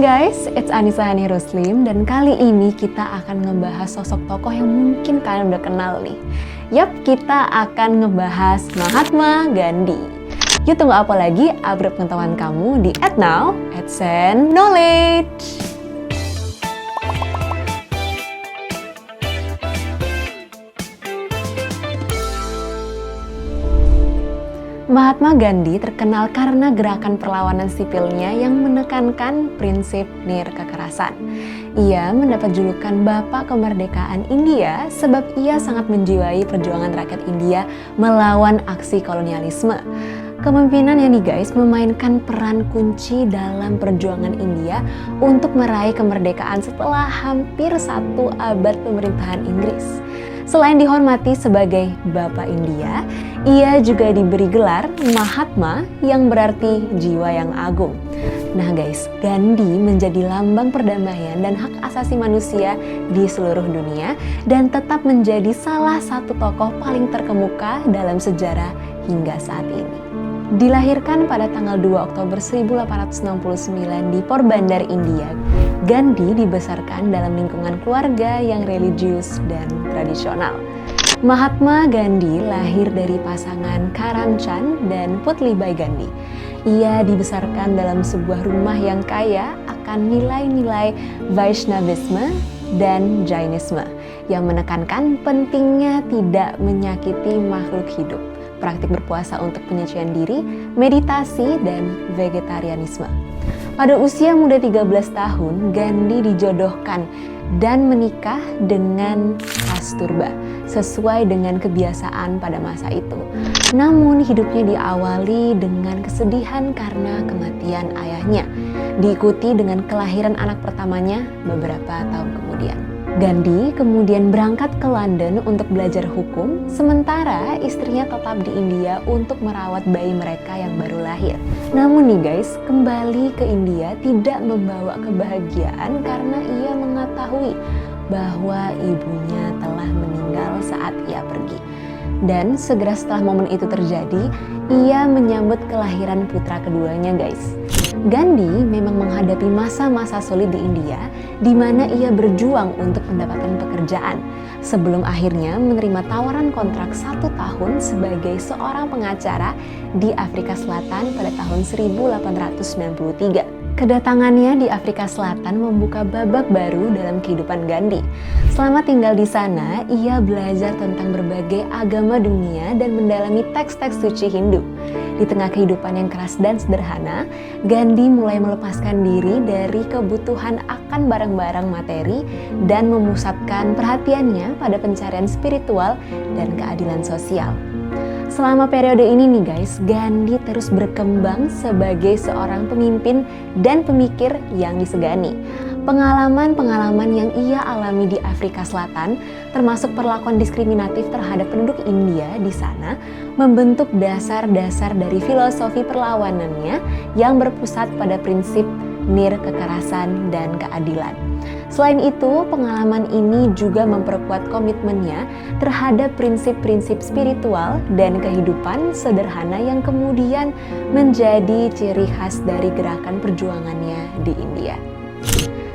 guys, it's Anissa Hani Ruslim dan kali ini kita akan ngebahas sosok tokoh yang mungkin kalian udah kenal nih. Yap, kita akan ngebahas Mahatma Gandhi. Yuk tunggu apa lagi, upgrade pengetahuan kamu di @now @sendknowledge. Mahatma Gandhi terkenal karena gerakan perlawanan sipilnya yang menekankan prinsip nirkekerasan. Ia mendapat julukan Bapak Kemerdekaan India sebab ia sangat menjiwai perjuangan rakyat India melawan aksi kolonialisme. Kepemimpinannya nih guys memainkan peran kunci dalam perjuangan India untuk meraih kemerdekaan setelah hampir 1 abad pemerintahan Inggris. Selain dihormati sebagai Bapak India, ia juga diberi gelar Mahatma yang berarti jiwa yang agung. Nah guys, Gandhi menjadi lambang perdamaian dan hak asasi manusia di seluruh dunia dan tetap menjadi salah satu tokoh paling terkemuka dalam sejarah hingga saat ini. Dilahirkan pada tanggal 2 Oktober 1869 di Porbandar, India, Gandhi dibesarkan dalam lingkungan keluarga yang religius dan tradisional. Mahatma Gandhi lahir dari pasangan Karamchand dan Putlibai Gandhi. Ia dibesarkan dalam sebuah rumah yang kaya akan nilai-nilai Vaishnavisme dan Jainisme yang menekankan pentingnya tidak menyakiti makhluk hidup, praktik berpuasa untuk penyucian diri, meditasi, dan vegetarianisme. Pada usia muda 13 tahun, Gandhi dijodohkan dan menikah dengan Kasturba sesuai dengan kebiasaan pada masa itu. Namun hidupnya diawali dengan kesedihan karena kematian ayahnya, diikuti dengan kelahiran anak pertamanya beberapa tahun kemudian. Gandhi kemudian berangkat ke London untuk belajar hukum, sementara istrinya tetap di India untuk merawat bayi mereka yang baru lahir. Namun nih guys, kembali ke India tidak membawa kebahagiaan karena ia mengetahui bahwa ibunya telah meninggal saat ia pergi. Dan segera setelah momen itu terjadi, ia menyambut kelahiran putra keduanya guys. Gandhi memang menghadapi masa-masa sulit di India di mana ia berjuang untuk mendapatkan pekerjaan sebelum akhirnya menerima tawaran kontrak 1 tahun sebagai seorang pengacara di Afrika Selatan pada tahun 1893. Kedatangannya di Afrika Selatan membuka babak baru dalam kehidupan Gandhi. Selama tinggal di sana, ia belajar tentang berbagai agama dunia dan mendalami teks-teks suci Hindu. Di tengah kehidupan yang keras dan sederhana, Gandhi mulai melepaskan diri dari kebutuhan akan barang-barang materi dan memusatkan perhatiannya pada pencarian spiritual dan keadilan sosial. Selama periode ini nih guys, Gandhi terus berkembang sebagai seorang pemimpin dan pemikir yang disegani. Pengalaman-pengalaman yang ia alami di Afrika Selatan, termasuk perlakuan diskriminatif terhadap penduduk India di sana, membentuk dasar-dasar dari filosofi perlawanannya yang berpusat pada prinsip nirkekerasan dan keadilan. Selain itu, pengalaman ini juga memperkuat komitmennya terhadap prinsip-prinsip spiritual dan kehidupan sederhana yang kemudian menjadi ciri khas dari gerakan perjuangannya di India.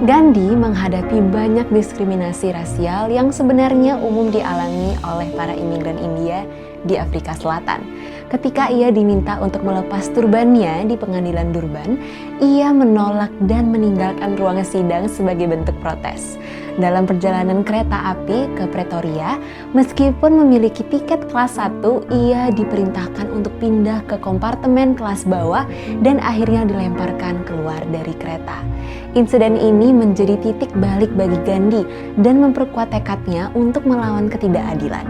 Gandhi menghadapi banyak diskriminasi rasial yang sebenarnya umum dialami oleh para imigran India di Afrika Selatan. Ketika ia diminta untuk melepas turbannya di pengadilan Durban, ia menolak dan meninggalkan ruang sidang sebagai bentuk protes. Dalam perjalanan kereta api ke Pretoria, meskipun memiliki tiket kelas 1, ia diperintahkan untuk pindah ke kompartemen kelas bawah dan akhirnya dilemparkan keluar dari kereta. Insiden ini menjadi titik balik bagi Gandhi dan memperkuat tekadnya untuk melawan ketidakadilan.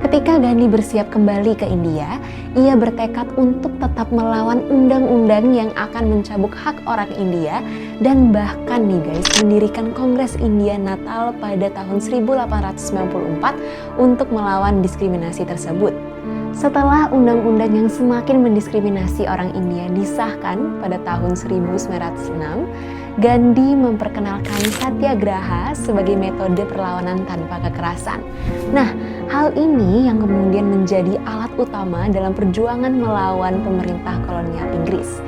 Ketika Gandhi bersiap kembali ke India, ia bertekad untuk tetap melawan undang-undang yang akan mencabuk hak orang India dan bahkan nih guys mendirikan Kongres India Natal pada tahun 1894 untuk melawan diskriminasi tersebut. Setelah undang-undang yang semakin mendiskriminasi orang India disahkan pada tahun 1906, Gandhi memperkenalkan satyagraha sebagai metode perlawanan tanpa kekerasan. Nah, hal ini yang kemudian menjadi alat utama dalam perjuangan melawan pemerintah kolonial Inggris.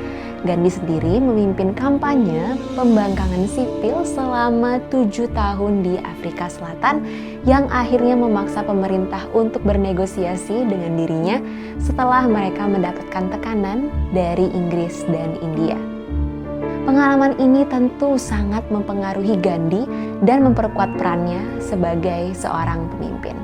Gandhi sendiri memimpin kampanye pembangkangan sipil selama 7 tahun di Afrika Selatan yang akhirnya memaksa pemerintah untuk bernegosiasi dengan dirinya setelah mereka mendapatkan tekanan dari Inggris dan India. Pengalaman ini tentu sangat mempengaruhi Gandhi dan memperkuat perannya sebagai seorang pemimpin.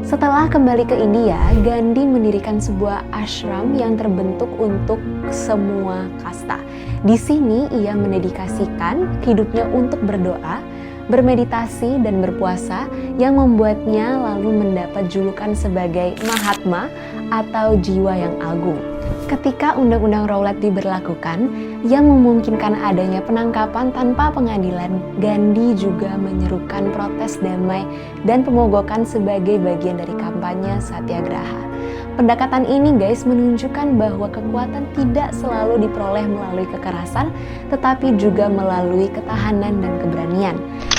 Setelah kembali ke India, Gandhi mendirikan sebuah ashram yang terbentuk untuk semua kasta. Di sini ia mendedikasikan hidupnya untuk berdoa, bermeditasi, dan berpuasa yang membuatnya lalu mendapat julukan sebagai Mahatma atau jiwa yang agung. Ketika Undang-Undang Rowlatt diberlakukan yang memungkinkan adanya penangkapan tanpa pengadilan, Gandhi juga menyerukan protes damai dan pemogokan sebagai bagian dari kampanye Satyagraha. Pendekatan ini guys menunjukkan bahwa kekuatan tidak selalu diperoleh melalui kekerasan, tetapi juga melalui ketahanan dan keberanian.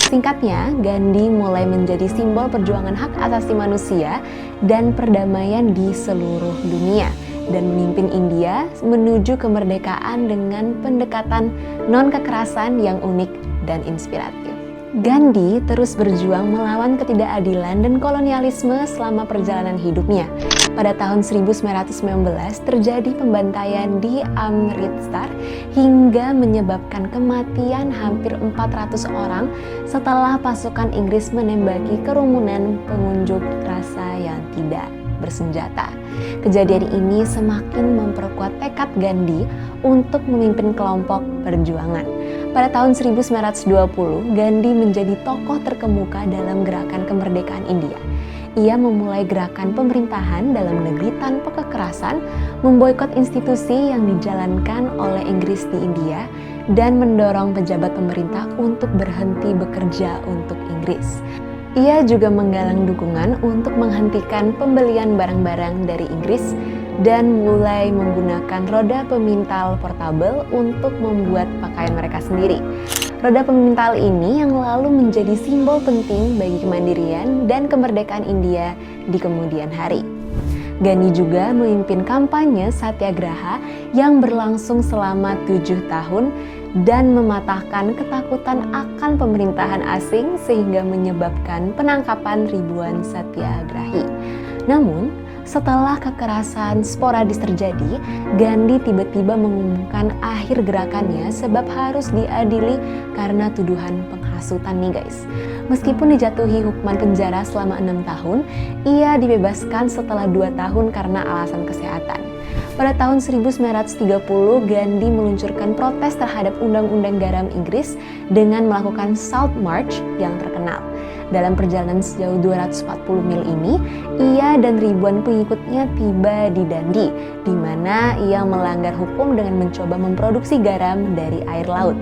Singkatnya, Gandhi mulai menjadi simbol perjuangan hak asasi manusia dan perdamaian di seluruh dunia, dan memimpin India menuju kemerdekaan dengan pendekatan non-kekerasan yang unik dan inspiratif. Gandhi terus berjuang melawan ketidakadilan dan kolonialisme selama perjalanan hidupnya. Pada tahun 1919 terjadi pembantaian di Amritsar hingga menyebabkan kematian hampir 400 orang setelah pasukan Inggris menembaki kerumunan pengunjuk rasa yang tidak bersenjata. Kejadian ini semakin memperkuat tekad Gandhi untuk memimpin kelompok perjuangan. Pada tahun 1920, Gandhi menjadi tokoh terkemuka dalam gerakan kemerdekaan India. Ia memulai gerakan pemerintahan dalam negeri tanpa kekerasan, memboikot institusi yang dijalankan oleh Inggris di India, dan mendorong pejabat pemerintah untuk berhenti bekerja untuk Inggris. Ia juga menggalang dukungan untuk menghentikan pembelian barang-barang dari Inggris dan mulai menggunakan roda pemintal portabel untuk membuat pakaian mereka sendiri. Roda pemintal ini yang lalu menjadi simbol penting bagi kemandirian dan kemerdekaan India di kemudian hari. Gandhi juga memimpin kampanye Satyagraha yang berlangsung selama 7 tahun dan mematahkan ketakutan akan pemerintahan asing sehingga menyebabkan penangkapan ribuan satyagrahi. Namun, setelah kekerasan sporadis terjadi, Gandhi tiba-tiba mengumumkan akhir gerakannya sebab harus diadili karena tuduhan penghasutan nih guys. Meskipun dijatuhi hukuman penjara selama 6 tahun, ia dibebaskan setelah 2 tahun karena alasan kesehatan. Pada tahun 1930, Gandhi meluncurkan protes terhadap Undang-Undang Garam Inggris dengan melakukan Salt March yang terkenal. Dalam perjalanan sejauh 240 mil ini, ia dan ribuan pengikutnya tiba di Dundee, di mana ia melanggar hukum dengan mencoba memproduksi garam dari air laut.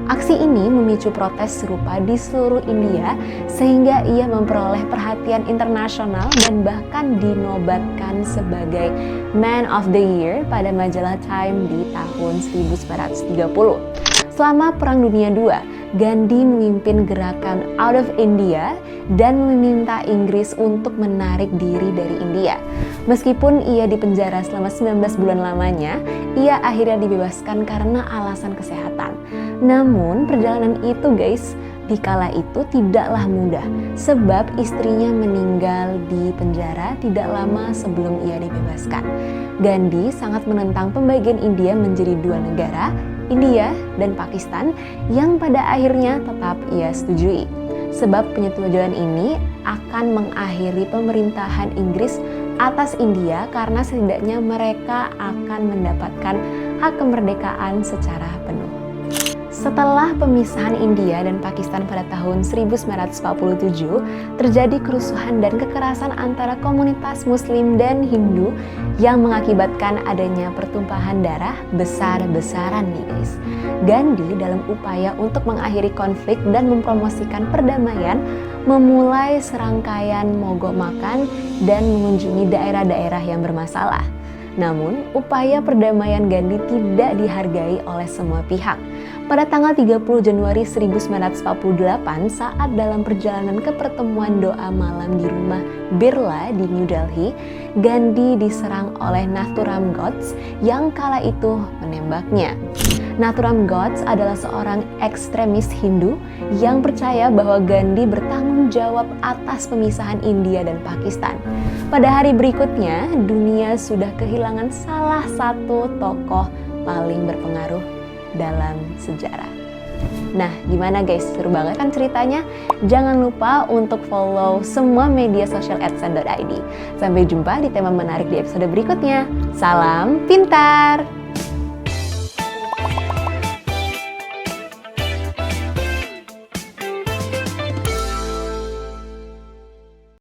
Aksi ini memicu protes serupa di seluruh India sehingga ia memperoleh perhatian internasional dan bahkan dinobatkan sebagai Man of the Year pada majalah Time di tahun 1930. Selama Perang Dunia II, Gandhi memimpin gerakan Out of India dan meminta Inggris untuk menarik diri dari India. Meskipun ia dipenjara selama 19 bulan lamanya, ia akhirnya dibebaskan karena alasan kesehatan. Namun perjalanan itu guys, dikala itu tidaklah mudah sebab istrinya meninggal di penjara tidak lama sebelum ia dibebaskan. Gandhi sangat menentang pembagian India menjadi 2 negara, India dan Pakistan, yang pada akhirnya tetap ia setujui. Sebab penyetujuan ini akan mengakhiri pemerintahan Inggris atas India karena setidaknya mereka akan mendapatkan hak kemerdekaan secara penuh. Setelah pemisahan India dan Pakistan pada tahun 1947, terjadi kerusuhan dan kekerasan antara komunitas Muslim dan Hindu yang mengakibatkan adanya pertumpahan darah besar-besaran nih guys. Gandhi dalam upaya untuk mengakhiri konflik dan mempromosikan perdamaian, memulai serangkaian mogok makan dan mengunjungi daerah-daerah yang bermasalah. Namun, upaya perdamaian Gandhi tidak dihargai oleh semua pihak. Pada tanggal 30 Januari 1948, saat dalam perjalanan ke pertemuan doa malam di rumah Birla di New Delhi, Gandhi diserang oleh Nathuram Godse yang kala itu menembaknya. Nathuram Godse adalah seorang ekstremis Hindu yang percaya bahwa Gandhi bertanggung jawab atas pemisahan India dan Pakistan. Pada hari berikutnya, dunia sudah kehilangan salah satu tokoh paling berpengaruh dalam sejarah. Nah, gimana guys? Seru banget kan ceritanya? Jangan lupa untuk follow semua media sosial @san.id. Sampai jumpa di tema menarik di episode berikutnya. Salam pintar!